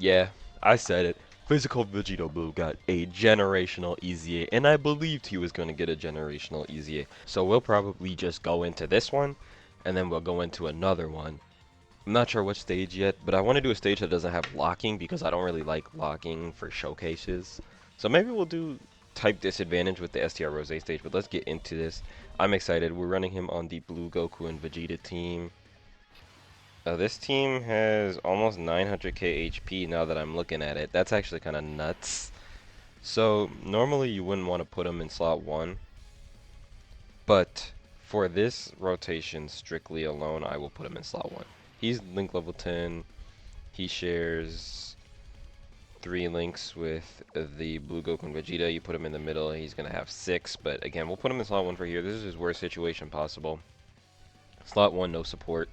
Yeah, I said it. Physical Vegito Blue got a generational EZA, and I believed he was going to get a generational EZA. So we'll probably just go into this one, and then we'll go into another one. I'm not sure which stage yet, but I want to do a stage that doesn't have locking because I don't really like locking for showcases. So maybe we'll do type disadvantage with the STR Rose stage, but let's get into this. I'm excited. We're running him on the Blue Goku and Vegeta team. This team has almost 900k HP now that I'm looking at it. That's actually kind of nuts. So normally you wouldn't want to put him in slot 1, but for this rotation strictly alone, I will put him in slot 1. He's link level 10. He shares 3 links with the Blue Goku and Vegeta. You put him in the middle, he's going to have 6, but again, we'll put him in slot 1 for here. This is his worst situation possible. Slot 1, no support.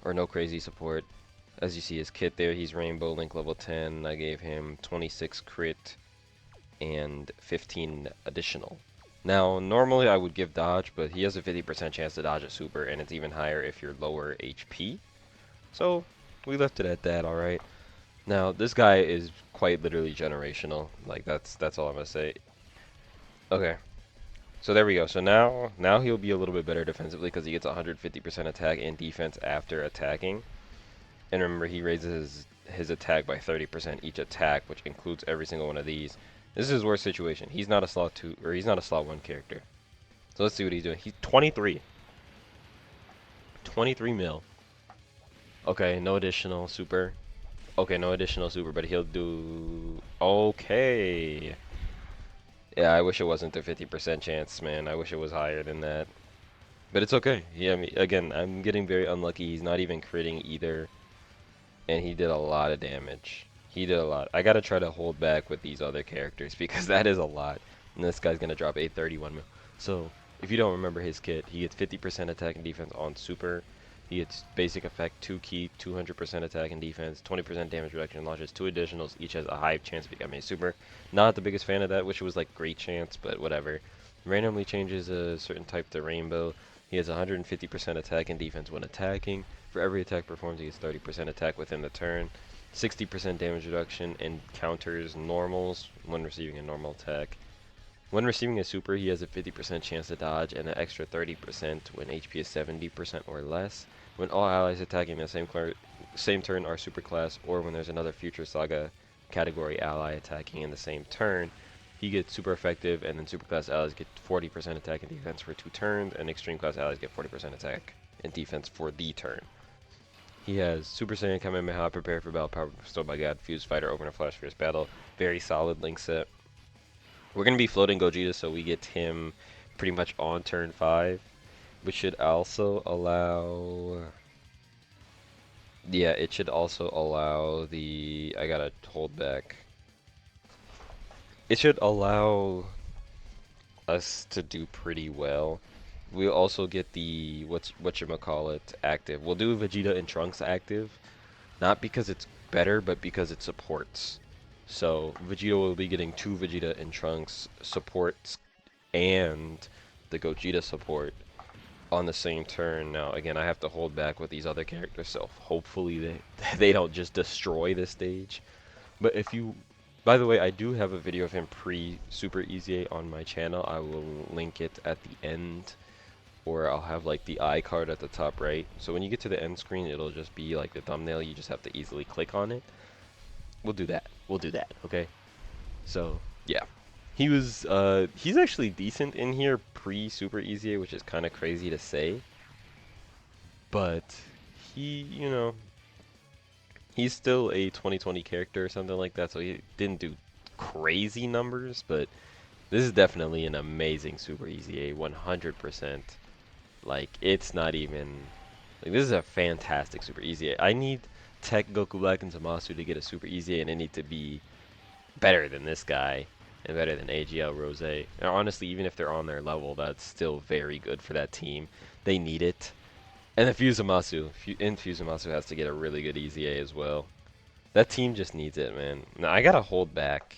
Or no crazy support. As you see his kit there, he's Rainbow Link level 10. I gave him 26 crit and 15 additional. Now, normally I would give dodge, but he has a 50% chance to dodge a super, and it's even higher if you're lower HP. So, we left it at that, alright. Now, this guy is quite literally generational. Like, that's all I'm gonna say. Okay. So there we go. So now he'll be a little bit better defensively because he gets 150% attack and defense after attacking. And remember, he raises his attack by 30% each attack, which includes every single one of these. This is his worst situation. He's not a slot 2, or he's not a slot 1 character. So let's see what he's doing. He's 23. 23 mil. Okay, no additional super. Okay, no additional super, but he'll do... Okay. Yeah, I wish it wasn't a 50% chance, man. I wish it was higher than that. But it's okay. Yeah, I mean, again, I'm getting very unlucky. He's not even critting either. And he did a lot of damage. He did a lot. I gotta try to hold back with these other characters because that is a lot. And this guy's gonna drop 831 mil. So, if you don't remember his kit, he gets 50% attack and defense on super. He gets basic effect 2 key, 200% attack and defense, 20% damage reduction, launches 2 additionals. Each has a high chance of becoming a super. Not the biggest fan of that, which was like great chance, but whatever. Randomly changes a certain type to rainbow. He has 150% attack and defense when attacking. For every attack performed, he gets 30% attack within the turn, 60% damage reduction, and counters normals when receiving a normal attack. When receiving a super, he has a 50% chance to dodge and an extra 30% when HP is 70% or less. When all allies attacking the same turn are super class, or when there's another Future Saga category ally attacking in the same turn, he gets super effective, and then super class allies get 40% attack and defense for 2 turns, and extreme class allies get 40% attack and defense for the turn. He has Super Saiyan Kamehameha, Prepare for Battle, Power Bestowed by God, Fuse Fighter, Open a Flash Fierce Battle. Very solid link set. We're going to be floating Gogeta, so we get him pretty much on turn 5, which should also allow... Yeah, it should also allow the... I gotta hold back. It should allow us to do pretty well. We'll also get the whatchamacallit active. We'll do Vegeta and Trunks active, not because it's better, but because it supports. So Vegeta will be getting 2 Vegeta and Trunks supports and the Gogeta support on the same turn. Now again, I have to hold back with these other characters, so hopefully they don't just destroy this stage. But if you, by the way, I do have a video of him pre-Super EZA on my channel. I will link it at the end, or I'll have like the iCard at the top right. So when you get to the end screen, it'll just be like the thumbnail. You just have to easily click on it. We'll do that. We'll do that, okay? So, yeah. He's actually decent in here pre-Super EZA, which is kind of crazy to say. But he, he's still a 2020 character or something like that, so he didn't do crazy numbers, but this is definitely an amazing Super EZA, 100%. Like, it's not even... Like, this is a fantastic Super EZA. I need Tech, Goku Black, and Zamasu to get a Super EZA, and it need to be better than this guy, and better than AGL Rose. And honestly, even if they're on their level, that's still very good for that team. They need it. And the Fusamasu has to get a really good EZA as well. That team just needs it, man. Now, I gotta hold back.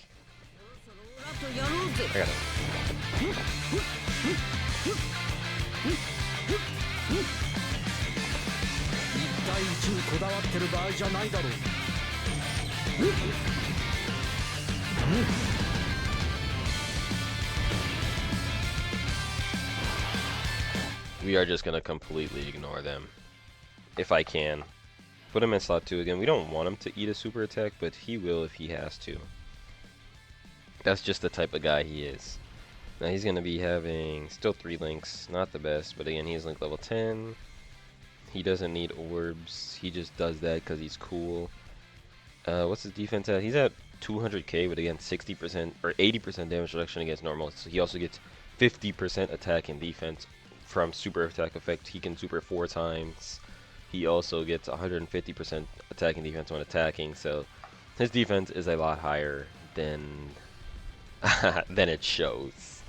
I gotta... We are just gonna completely ignore them. If I can. Put him in slot 2 again. We don't want him to eat a super attack, but he will if he has to. That's just the type of guy he is. Now he's going to be having still 3 links. Not the best, but again, he's link level 10. He doesn't need orbs. He just does that because he's cool. What's his defense at? He's at 200k, but again, 60% or 80% damage reduction against normal. So he also gets 50% attack and defense from super attack effect. He can super 4 times. He also gets 150% attack and defense when attacking. So his defense is a lot higher than than it shows.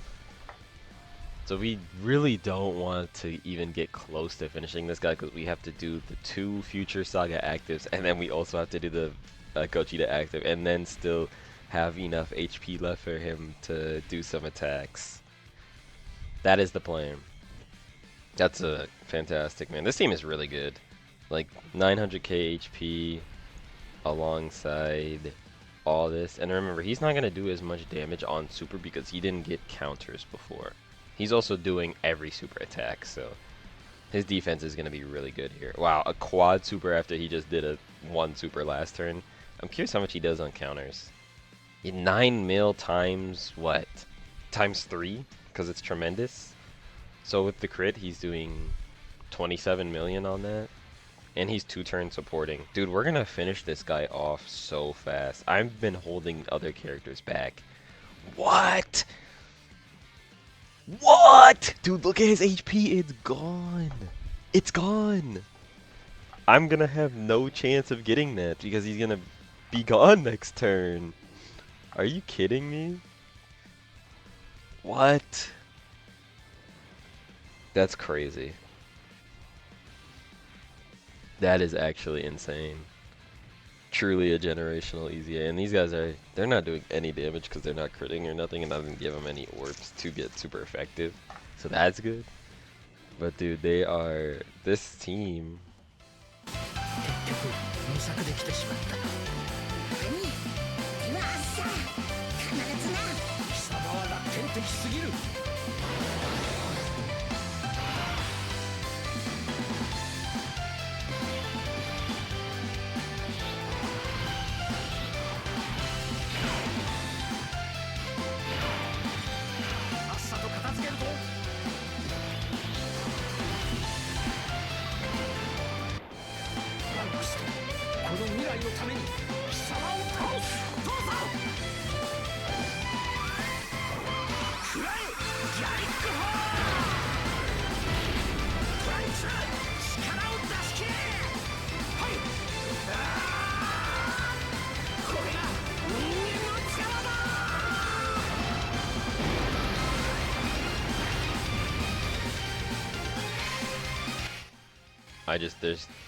So we really don't want to even get close to finishing this guy because we have to do the 2 future saga actives, and then we also have to do the Gogeta active, and then still have enough HP left for him to do some attacks. That is the plan. That's a fantastic, man. This team is really good. Like 900k HP alongside all this. And remember, he's not going to do as much damage on super because he didn't get counters before. He's also doing every super attack, so his defense is going to be really good here. Wow, a quad super after he just did a 1 super last turn. I'm curious how much he does on counters. 9 mil times what? Times 3? Because it's tremendous. So with the crit, he's doing 27 million on that. And he's 2 turns supporting. Dude, we're going to finish this guy off so fast. I've been holding other characters back. What? What? Dude, look at his HP. It's gone. It's gone. I'm going to have no chance of getting that because he's going to be gone next turn. Are you kidding me? What? That's crazy. That is actually insane. Truly a generational EZA. And these guys they're not doing any damage because they're not critting or nothing, and I didn't give them any orbs to get super effective. So that's good. But dude, this team.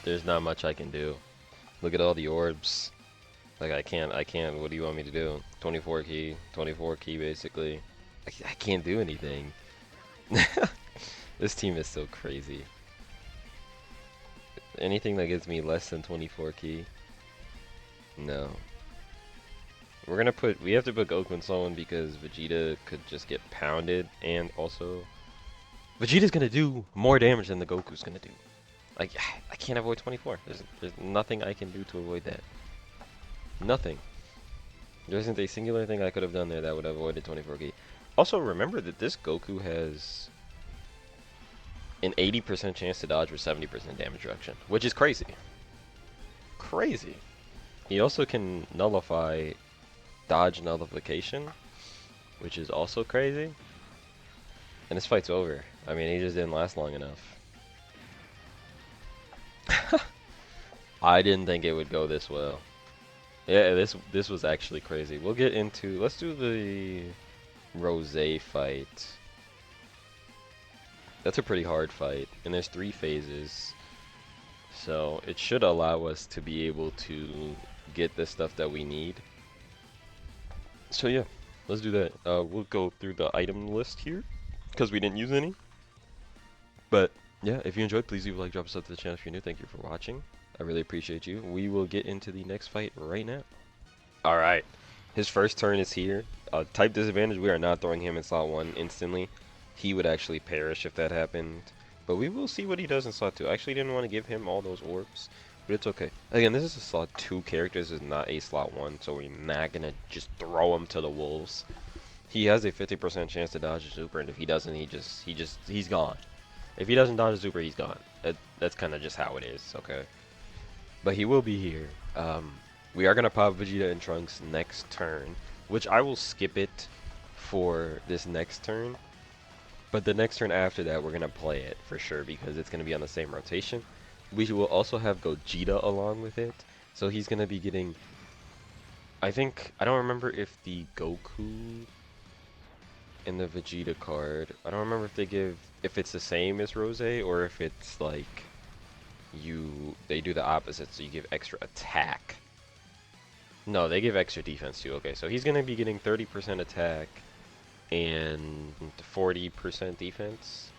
There's not much I can do. Look at all the orbs. Like I can't, what do you want me to do? 24 key basically. I can't do anything. This team is so crazy. Anything that gives me less than 24 key? No. We have to put Goku and someone because Vegeta could just get pounded, and also Vegeta's gonna do more damage than the Goku's gonna do. Like, I can't avoid 24. There's nothing I can do to avoid that. Nothing. There isn't a singular thing I could have done there that would have avoided 24 key. Also, remember that this Goku has an 80% chance to dodge with 70% damage reduction, which is crazy. Crazy. He also can nullify dodge nullification, which is also crazy. And this fight's over. I mean, he just didn't last long enough. I didn't think it would go this well. Yeah, this was actually crazy. We'll get into, let's do the Rosé fight. That's a pretty hard fight, and there's 3 phases. So it should allow us to be able to get the stuff that we need. So yeah, let's do that. We'll go through the item list here, because we didn't use any. But yeah, if you enjoyed, please leave a like, drop a sub to the channel if you're new. Thank you for watching. I really appreciate you. We will get into the next fight right now. All right. His first turn is here. Type disadvantage. We are not throwing him in slot 1 instantly. He would actually perish if that happened. But we will see what he does in slot 2. I actually didn't want to give him all those orbs, but it's okay. Again, this is a slot 2 character. This is not a slot 1, so we're not going to just throw him to the wolves. He has a 50% chance to dodge a super, and if he doesn't, he's gone. If he doesn't dodge a super, he's gone. That's kind of just how it is, okay? But he will be here. We are going to pop Vegeta and Trunks next turn, which I will skip it for this next turn. But the next turn after that, we're going to play it for sure because it's going to be on the same rotation. We will also have Gogeta along with it. So he's going to be getting... I don't remember if the Goku and the Vegeta card... I don't remember if they give... if it's the same as Rose or if it's like... they do the opposite, so you give extra attack. No, they give extra defense too. Okay, so he's going to be getting 30% attack and 40% defense.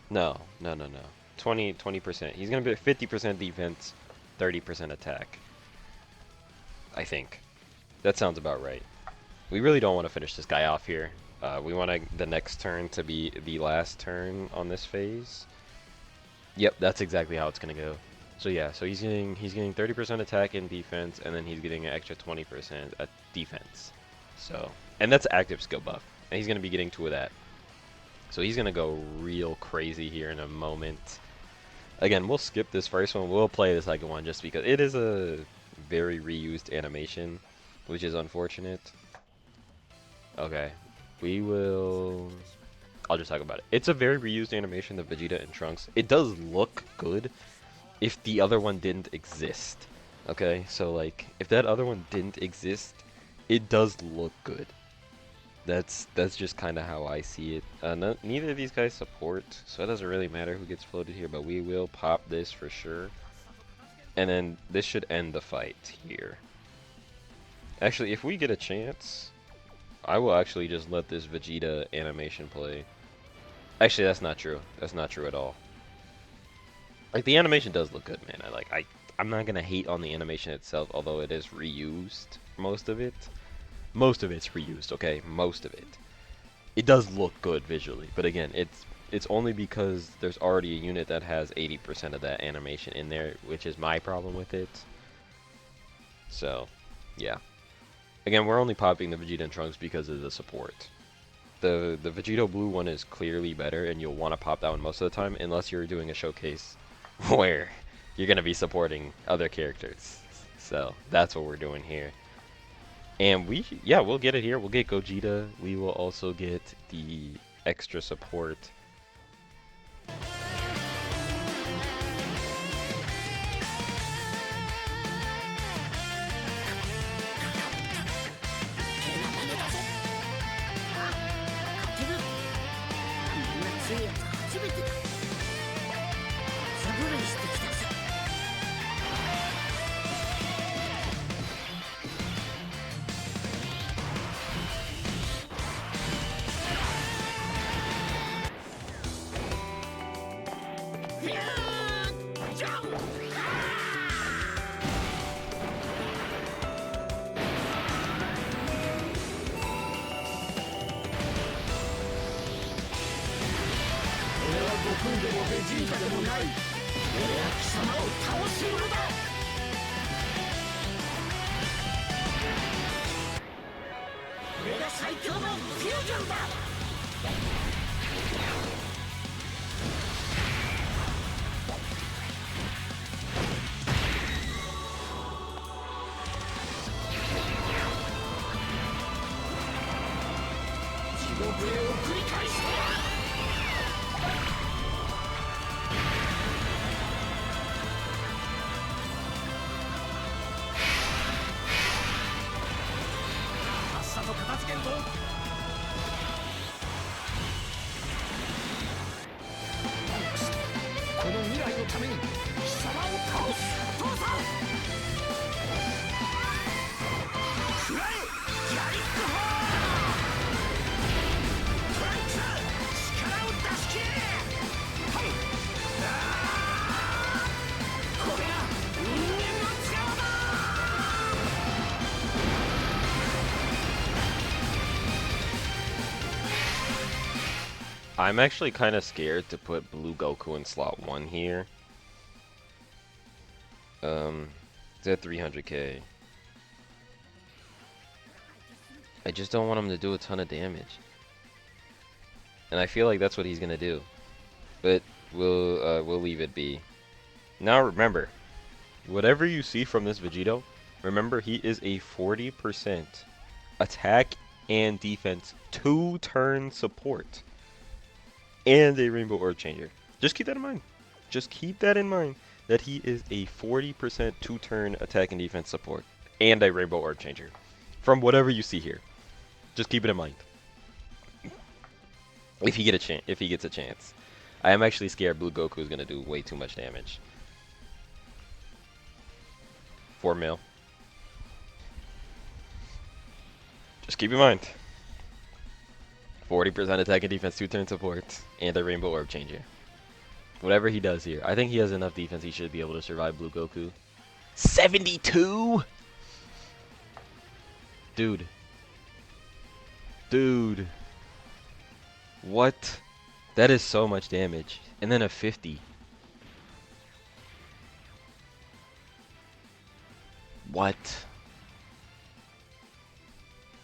No. 20%. He's going to be 50% defense, 30% attack. I think. That sounds about right. We really don't want to finish this guy off here. We want the next turn to be the last turn on this phase. Yep, that's exactly how it's going to go. So yeah, so he's getting 30% attack and defense, and then he's getting an extra 20% at defense. So, and that's active skill buff, and he's going to be getting 2 of that. So he's going to go real crazy here in a moment. Again, we'll skip this first one. We'll play the second one just because it is a very reused animation, which is unfortunate. Okay, I'll just talk about it. It's a very reused animation, the Vegeta and Trunks. It does look good if the other one didn't exist. Okay, so like, if that other one didn't exist, it does look good. That's just kind of how I see it. Neither of these guys support, so it doesn't really matter who gets floated here, but we will pop this for sure. And then this should end the fight here. Actually, if we get a chance, I will actually just let this Vegeta animation play. Actually, that's not true. That's not true at all. Like, the animation does look good, man. I'm not gonna hate on the animation itself, although it is reused, most of it. Most of it's reused, okay? Most of it. It does look good visually, but again, it's only because there's already a unit that has 80% of that animation in there, which is my problem with it. So, yeah. Again, we're only popping the Vegeta and Trunks because of the support. The Vegito Blue one is clearly better, and you'll want to pop that one most of the time, unless you're doing a showcase where you're going to be supporting other characters. So, that's what we're doing here. And we'll get it here. We'll get Gogeta. We will also get the extra support. I'm actually kind of scared to put Blue Goku in slot 1 here. It's at 300k. I just don't want him to do a ton of damage. And I feel like that's what he's gonna do. But we'll leave it be. Now remember, whatever you see from this Vegito, remember he is a 40% attack and defense 2-turn support. And a Rainbow Orb Changer. Just keep that in mind. Just keep that in mind, that he is a 40% 2-turn attack and defense support. And a Rainbow Orb Changer. From whatever you see here. Just keep it in mind. If he gets a chance. I am actually scared Blue Goku is gonna do way too much damage. 4 mil. Just keep in mind. 40% attack and defense, 2-turn support, and a Rainbow Orb Changer. Whatever he does here. I think he has enough defense, he should be able to survive Blue Goku. 72? Dude. Dude. What? That is so much damage. And then a 50. What?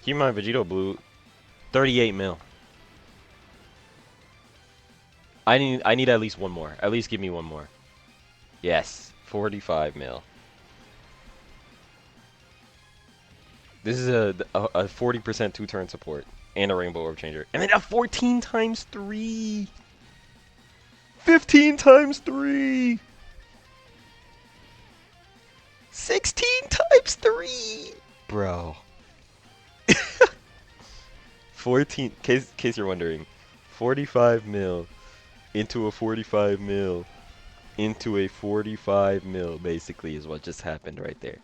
Keep in mind, Vegito Blue, 38 mil. I need at least one more. At least give me one more. Yes, 45 mil. This is a 40% 2-turn support and a Rainbow Orb Changer. And then a 14 times 3. 15 times 3. 16 times 3. Bro. 14, case you're wondering, 45 mil into a 45 mil into a 45 mil basically is what just happened right there.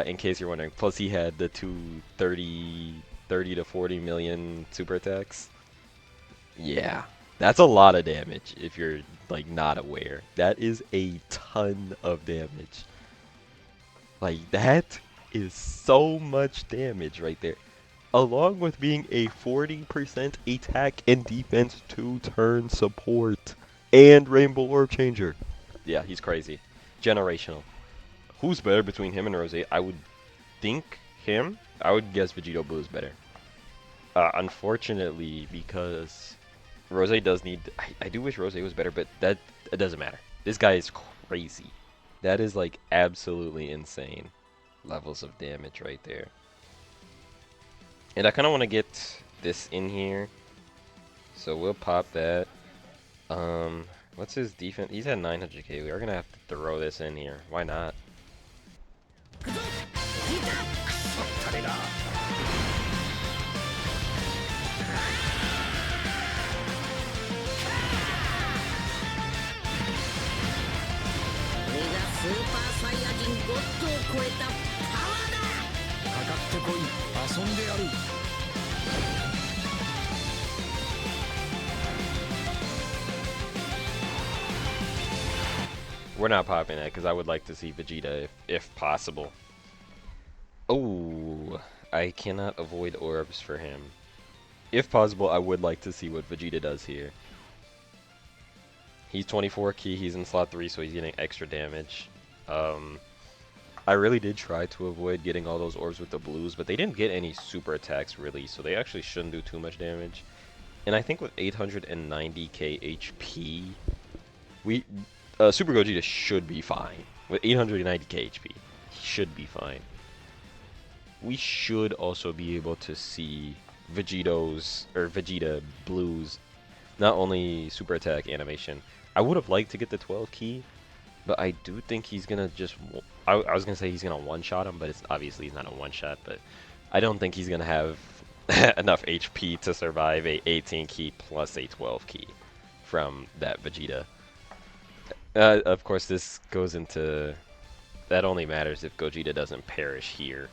In case you're wondering. Plus he had the two 30 to 40 million super attacks. Yeah, that's a lot of damage if you're like not aware. That is a ton of damage. Like that is so much damage right there. Along with being a 40% attack and defense 2-turn support and Rainbow Orb Changer. Yeah, he's crazy. Generational. Who's better between him and Rose? I would think him. I would guess Vegito Blue is better. Unfortunately, because Rose does need... I do wish Rose was better, but it doesn't matter. This guy is crazy. That is like absolutely insane levels of damage right there. And I kind of want to get this in here. So we'll pop that. What's his defense? He's at 900k. We are going to have to throw this in here. Why not? We're not popping that because I would like to see Vegeta if possible. Oh, I cannot avoid orbs for him. If possible, I would like to see what Vegeta does here. He's 24 key, he's in slot 3, so he's getting extra damage. I really did try to avoid getting all those orbs with the blues, but they didn't get any super attacks really, so they actually shouldn't do too much damage. And I think with 890k HP, Super Gogeta should be fine. With 890k HP, he should be fine. We should also be able to see Vegeta Blue's not only super attack animation. I would have liked to get the 12 key, but I do think he's gonna just... I was gonna say he's gonna one-shot him, but it's obviously he's not a one-shot. But I don't think he's gonna have enough HP to survive a 18 key plus a 12 key from that Vegeta. Of course, this goes into... That only matters if Gogeta doesn't perish here.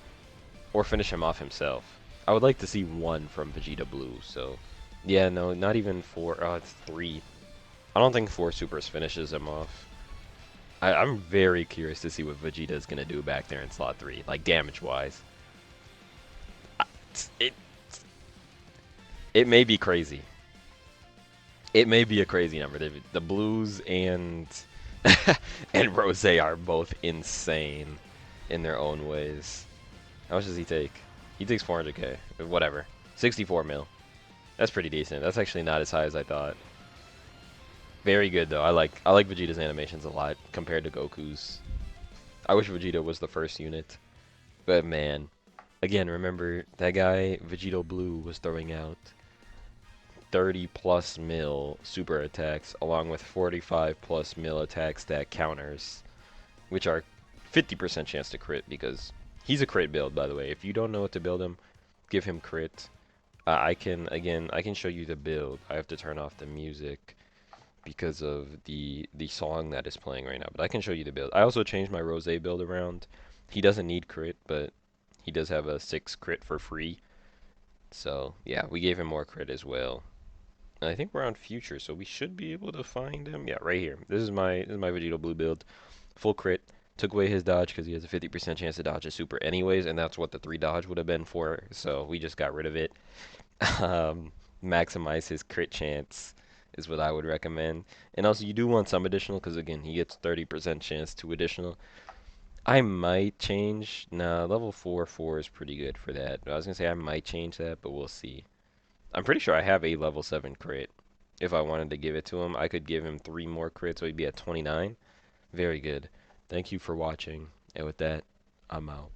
Or finish him off himself. I would like to see one from Vegeta Blue, so... Yeah, no, not even 4. Oh, it's 3. I don't think 4 supers finishes him off. I'm very curious to see what Vegeta is going to do back there in slot 3, like damage-wise. It may be crazy. It may be a crazy number. The blues and and Rose are both insane in their own ways. How much does he take? He takes 400k. Whatever. 64 mil. That's pretty decent. That's actually not as high as I thought. Very good though. I like Vegeta's animations a lot compared to Goku's. I wish Vegeta was the first unit. But man, again, remember that guy Vegito Blue was throwing out 30 plus mil super attacks along with 45 plus mil attacks that counters, which are 50% chance to crit because he's a crit build, by the way. If you don't know what to build him, give him crit. I can show you the build. I have to turn off the music because of the song that is playing right now, but I can show you the build. I also changed my Rose build around. He doesn't need crit, but he does have a 6 crit for free. So, yeah, we gave him more crit as well. And I think we're on future, so we should be able to find him. Yeah, right here. This is my Vegito Blue build. Full crit. Took away his dodge because he has a 50% chance to dodge a super anyways, and that's what the 3 dodge would have been for, so we just got rid of it. Maximize his crit chance is what I would recommend. And also, you do want some additional because, again, he gets 30% chance to additional. I might change. Nah, level 4 is pretty good for that. I was going to say I might change that, but we'll see. I'm pretty sure I have a level 7 crit. If I wanted to give it to him, I could give him 3 more crits, so he'd be at 29. Very good. Thank you for watching. And with that, I'm out.